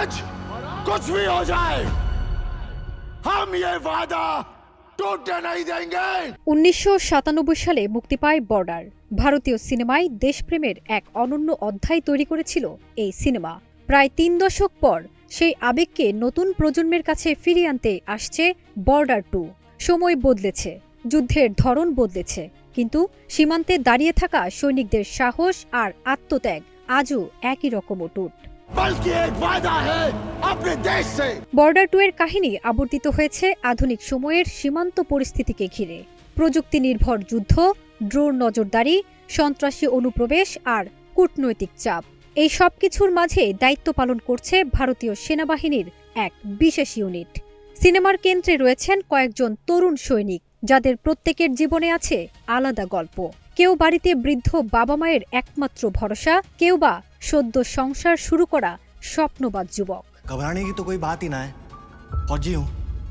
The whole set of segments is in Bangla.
आज कुछ भी हो जाए हम ये वादा टूटने नहीं देंगे। 1997 সালে মুক্তি পায় বর্ডার। ভারতীয় সিনেমায় দেশপ্রেমের এক অনন্য অধ্যায় তৈরি করেছিল এই সিনেমা। প্রায় 3 দশক পর সেই আবেগকে নতুন প্রজন্মের কাছে ফিরিয়ে আনতে আসছে বর্ডার 2। সময় বদলেছে, যুদ্ধের ধরন বদলেছে, কিন্তু সীমান্তে দাঁড়িয়ে থাকা সৈনিকদের সাহস আর আত্মত্যাগ আজও একই রকম অটুট। বর্ডার 2 এর কাহিনী আবর্তিত হয়েছে আধুনিক সময়ের সীমান্ত পরিস্থিতিকে ঘিরে। প্রযুক্তি নির্ভর যুদ্ধ, ড্রোন নজরদারি, সন্ত্রাসী অনুপ্রবেশ আর কূটনৈতিক চাপ, এই সব কিছুর মাঝে দায়িত্ব পালন করছে ভারতীয় সেনাবাহিনীর এক বিশেষ ইউনিট। সিনেমার কেন্দ্রে রয়েছেন কয়েকজন তরুণ সৈনিক, যাদের প্রত্যেকের জীবনে আছে আলাদা গল্প। কেউ বাড়িতে বৃদ্ধ বাবা মায়ের একমাত্র ভরসা, কেউ বা সদ্য সংসার শুরু করা স্বপ্নবাদ যুবক। ঘবরানে কি তো কোই বাত হি না হ্যায়, ফৌজি হুঁ,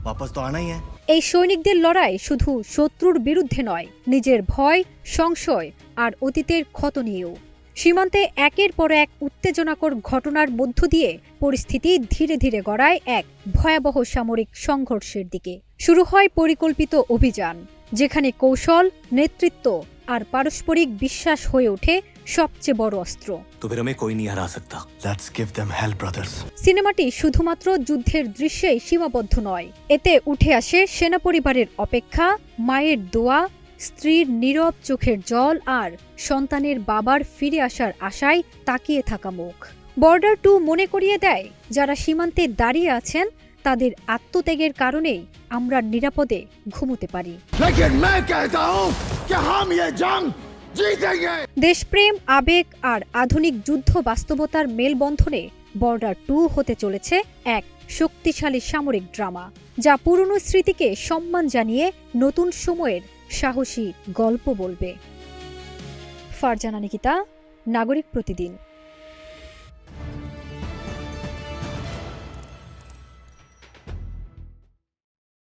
वापस তো আনাই হ্যায়। এই সৈনিকদের লড়াই শুধু শত্রুর বিরুদ্ধে নয়, নিজের ভয়, সংশয় আর অতীতের ক্ষত নিয়েও। সীমান্তে একের পর এক উত্তেজনাকর ঘটনার মধ্য দিয়ে পরিস্থিতি ধীরে ধীরে গড়ায় এক ভয়াবহ সামরিক সংঘর্ষের দিকে। শুরু হয় পরিকল্পিত অভিযান, যেখানে কৌশল, নেতৃত্ব আর পারস্পরিক বিশ্বাস হয়ে ওঠে সবচেয়ে বড় অস্ত্র। তো ফির হমেं कोई नहीं हरा सकता। Let's give them hell, brothers। সিনেমাটি শুধুমাত্র যুদ্ধের দৃশ্যেই সীমাবদ্ধ নয়, এতে উঠে আসে সেনা পরিবারের অপেক্ষা, মায়ের দোয়া, স্ত্রীর নীরব চোখের জল আর সন্তানের বাবার ফিরে আসার আশায় তাকিয়ে থাকা মুখ। বর্ডার 2 মনে করিয়ে দেয়, যারা সীমান্তে দাঁড়িয়ে আছেন তাদের আত্মত্যাগের কারণেই আমরা নিরাপদে ঘুমোতে পারি। দেশপ্রেম, আবেগ আর আধুনিক যুদ্ধ বাস্তবতার মেলবন্ধনে বর্ডার 2 হতে চলেছে এক শক্তিশালী সামরিক ড্রামা, যা পুরনো স্মৃতিকে সম্মান জানিয়ে নতুন সময়ের সাহসী গল্প বলবে। ফারজানা নিকিতা, নাগরিক প্রতিদিন।